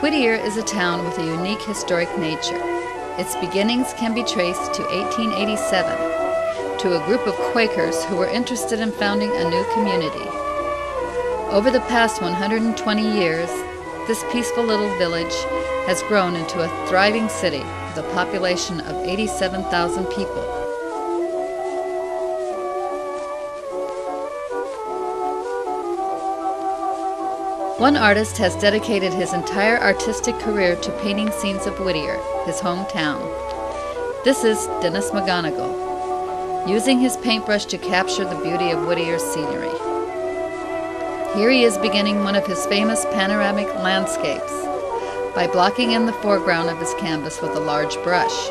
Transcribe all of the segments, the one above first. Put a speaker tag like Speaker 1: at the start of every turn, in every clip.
Speaker 1: Whittier is a town with a unique historic nature. Its beginnings can be traced to 1887, to a group of Quakers who were interested in founding a new community. Over the past 120 years, this peaceful little village has grown into a thriving city with a population of 87,000 people. One artist has dedicated his entire artistic career to painting scenes of Whittier, his hometown. This is Dennis McGonigal, using his paintbrush to capture the beauty of Whittier's scenery. Here he is beginning one of his famous panoramic landscapes by blocking in the foreground of his canvas with a large brush.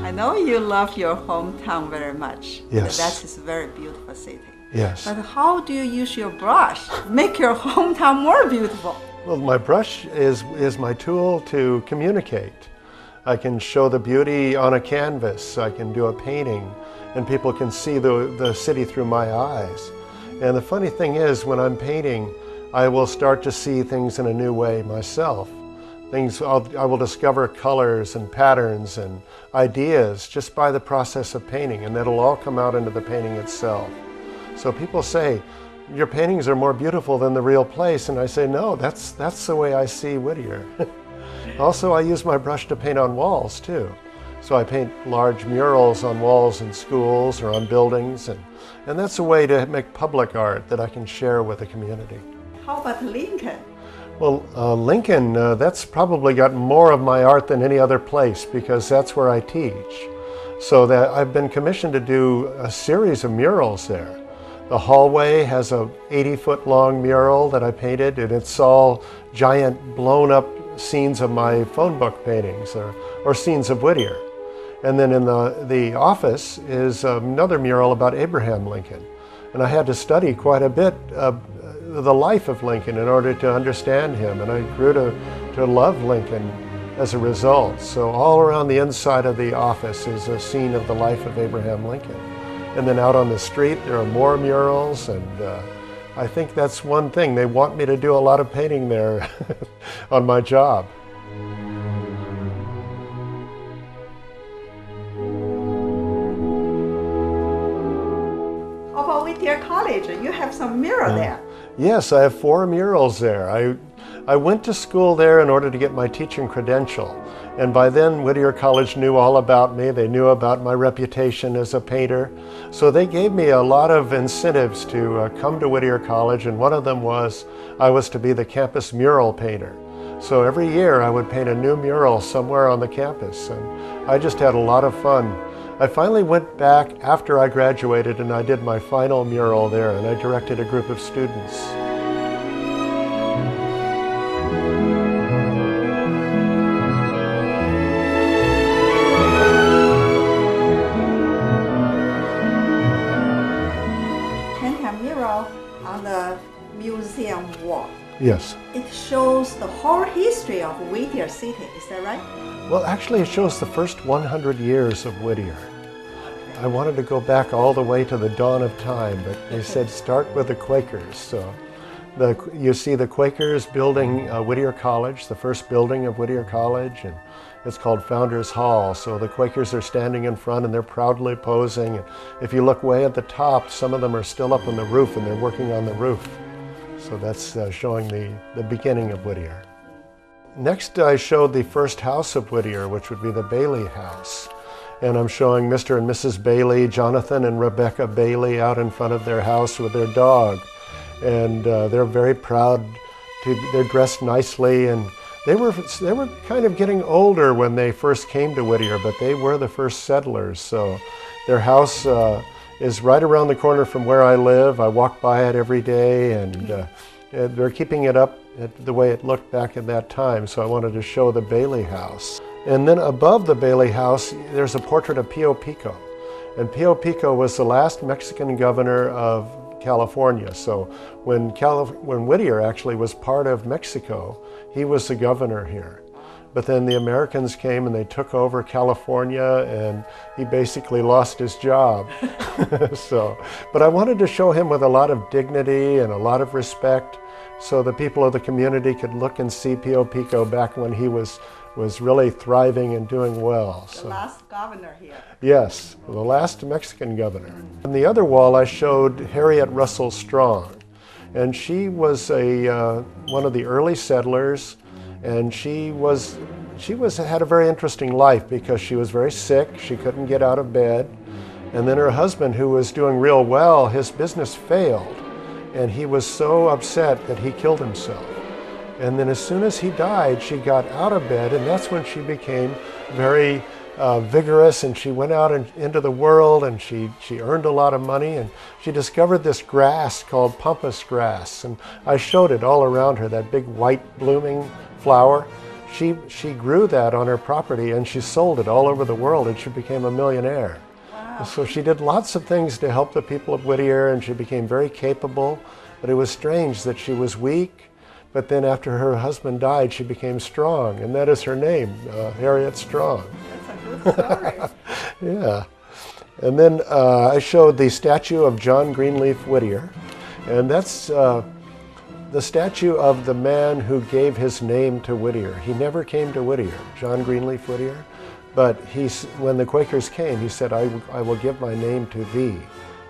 Speaker 2: I know you love your hometown very much.
Speaker 3: Yes.
Speaker 2: That is a very beautiful city.
Speaker 3: Yes.
Speaker 2: But how do you use your brush to make your hometown more beautiful?
Speaker 3: Well, my brush is my tool to communicate. I can show the beauty on a canvas. I can do a painting, and people can see the city through my eyes. And the funny thing is, when I'm painting, I will start to see things in a new way myself. I will discover colors and patterns and ideas just by the process of painting, and that'll all come out into the painting itself. So people say, your paintings are more beautiful than the real place, and I say, no, that's the way I see Whittier. Also, I use my brush to paint on walls too. So I paint large murals on walls in schools or on buildings, and that's a way to make public art that I can share with the community.
Speaker 2: How about Lincoln?
Speaker 3: Well, Lincoln, that's probably got more of my art than any other place because that's where I teach. So that I've been commissioned to do a series of murals there. The hallway has a 80-foot long mural that I painted, and it's all giant blown up scenes of my phone book paintings or scenes of Whittier. And then in the office is another mural about Abraham Lincoln. And I had to study quite a bit the life of Lincoln in order to understand him, and I grew to love Lincoln as a result. So all around the inside of the office is a scene of the life of Abraham Lincoln. And then out on the street there are more murals, and I think that's one thing. They want me to do a lot of painting there on my job.
Speaker 2: How about Whittier College? You have some mural there.
Speaker 3: Yes, I have 4 murals there. I went to school there in order to get my teaching credential. And by then, Whittier College knew all about me. They knew about my reputation as a painter. So they gave me a lot of incentives to come to Whittier College, and one of them was I was to be the campus mural painter. So every year I would paint a new mural somewhere on the campus, and I just had a lot of fun. I finally went back after I graduated and I did my final mural there, and I directed a group of students.
Speaker 2: Paint a mural on the museum wall.
Speaker 3: Yes.
Speaker 2: It shows the whole history of Whittier City, is that right?
Speaker 3: Well, actually, it shows the first 100 years of Whittier. I wanted to go back all the way to the dawn of time, but they said start with the Quakers. So you see the Quakers building Whittier College, the first building of Whittier College, and it's called Founders Hall. So the Quakers are standing in front and they're proudly posing. And if you look way at the top, some of them are still up on the roof and they're working on the roof. So that's showing the beginning of Whittier. Next, I showed the first house of Whittier, which would be the Bailey House. And I'm showing Mr. and Mrs. Bailey, Jonathan and Rebecca Bailey, out in front of their house with their dog. And they're very proud. They're dressed nicely, and they were kind of getting older when they first came to Whittier, but they were the first settlers. So their house is right around the corner from where I live. I walk by it every day, and they're keeping it up the way it looked back at that time. So I wanted to show the Bailey House. And then above the Bailey House, there's a portrait of Pio Pico. And Pio Pico was the last Mexican governor of California. So when Whittier actually was part of Mexico, he was the governor here. But then the Americans came and they took over California, and he basically lost his job. But I wanted to show him with a lot of dignity and a lot of respect, so the people of the community could look and see Pio Pico back when he was really thriving and doing well.
Speaker 2: The last governor here.
Speaker 3: Yes, the last Mexican governor. On the other wall, I showed Harriet Russell Strong, and she was one of the early settlers, and she had a very interesting life because she was very sick. She couldn't get out of bed, and then her husband, who was doing real well, his business failed, and he was so upset that he killed himself. And then as soon as he died, she got out of bed, and that's when she became very vigorous, and she went out into the world, and she earned a lot of money, and she discovered this grass called pampas grass, and I showed it all around her, that big white blooming flower. She grew that on her property, and she sold it all over the world, and she became a millionaire. Wow. So she did lots of things to help the people of Whittier, and she became very capable, but it was strange that she was weak. But then after her husband died, she became strong, and that is her name, Harriet Strong.
Speaker 2: That's a good story.
Speaker 3: Yeah. And then I showed the statue of John Greenleaf Whittier, and that's the statue of the man who gave his name to Whittier. He never came to Whittier, John Greenleaf Whittier, but when the Quakers came, he said, I will give my name to thee.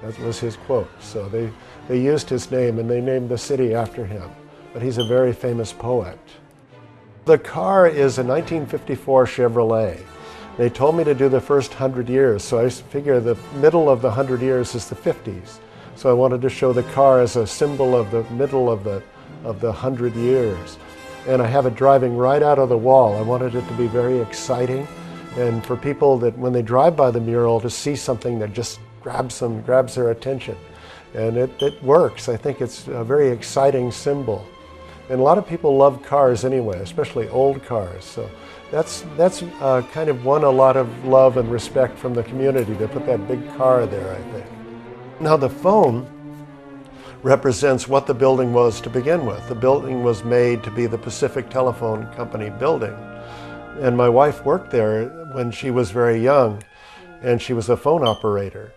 Speaker 3: That was his quote. So they used his name, and they named the city after him. But he's a very famous poet. The car is a 1954 Chevrolet. They told me to do the first 100 years, so I figure the middle of the 100 years is the 50s. So I wanted to show the car as a symbol of the middle of the 100 years. And I have it driving right out of the wall. I wanted it to be very exciting, and for people that when they drive by the mural to see something that just grabs their attention. And it works. I think it's a very exciting symbol. And a lot of people love cars anyway, especially old cars. So that's kind of won a lot of love and respect from the community to put that big car there, I think. Now the phone represents what the building was to begin with. The building was made to be the Pacific Telephone Company building. And my wife worked there when she was very young, and she was a phone operator.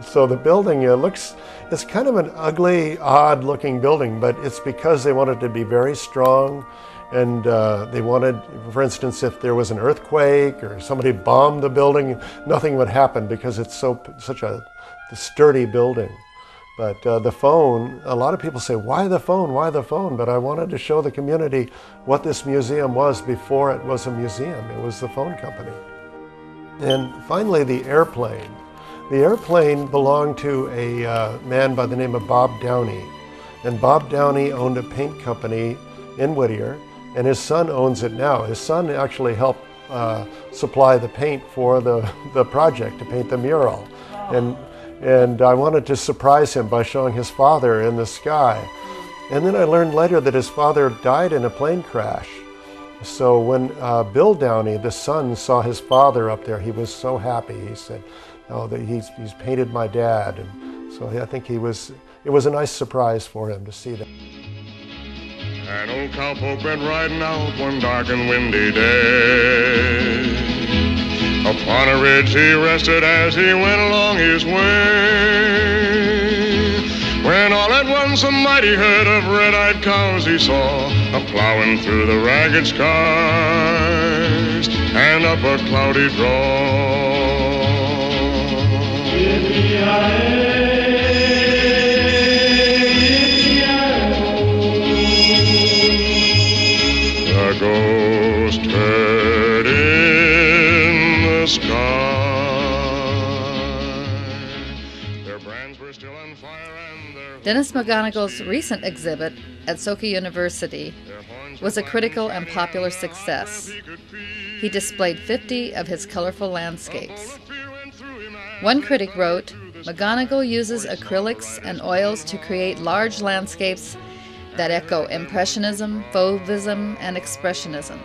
Speaker 3: So the building it's kind of an ugly, odd looking building, but it's because they wanted to be very strong, and they wanted, for instance, if there was an earthquake or somebody bombed the building, nothing would happen because it's such a sturdy building. But the phone, a lot of people say, why the phone, why the phone? But I wanted to show the community what this museum was before it was a museum. It was the phone company. And finally, the airplane. The airplane belonged to a man by the name of Bob Downey. And Bob Downey owned a paint company in Whittier, and his son owns it now. His son actually helped supply the paint for the project to paint the mural. Wow. And I wanted to surprise him by showing his father in the sky. And then I learned later that his father died in a plane crash. So when Bill Downey, the son, saw his father up there, he was so happy. He said, "Oh, that he's painted my dad." And so I think it was a nice surprise for him to see that.
Speaker 4: An old cowpoke went riding out one dark and windy day. Upon a ridge he rested as he went along his way. When all at once a mighty herd of red-eyed cows he saw, a-plowing through the ragged skies and up a cloudy draw. A ghost herd in the sky. Their brands were still on fire and their
Speaker 1: Dennis McGonigle's recent exhibit at Soka University was a critical and popular success. He displayed 50 of his colorful landscapes. One critic wrote, "McGonigle uses acrylics and oils to create large landscapes that echo Impressionism, Fauvism, and Expressionism.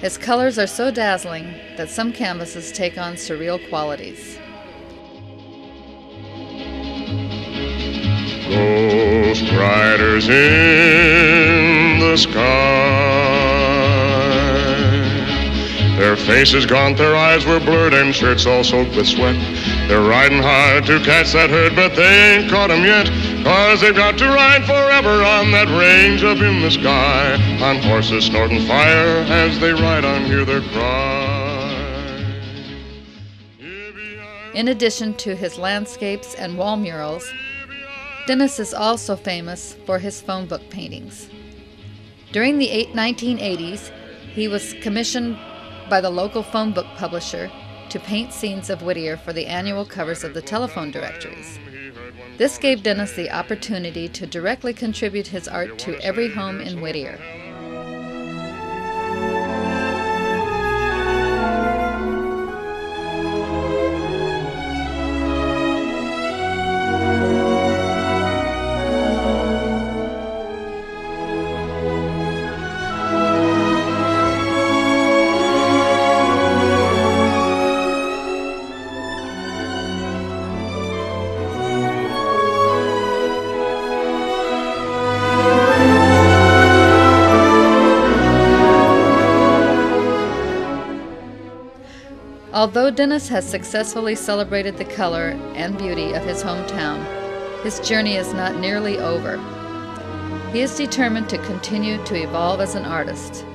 Speaker 1: His colors are so dazzling that some canvases take on surreal qualities."
Speaker 4: Ghost riders in the sky. Their faces gaunt, their eyes were blurred, and shirts all soaked with sweat. They're riding hard to catch that herd, but they ain't caught 'em yet. 'Cause they've got to ride forever on that range up in the sky, on horses snorting fire as they ride on, hear their cry.
Speaker 1: In addition to his landscapes and wall murals, Dennis is also famous for his phone book paintings. During the 1980s, he was commissioned by the local phone book publisher to paint scenes of Whittier for the annual covers of the telephone directories. This gave Dennis the opportunity to directly contribute his art to every home in Whittier. Although Dennis has successfully celebrated the color and beauty of his hometown, his journey is not nearly over. He is determined to continue to evolve as an artist.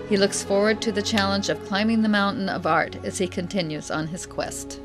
Speaker 1: He looks forward to the challenge of climbing the mountain of art as he continues on his quest.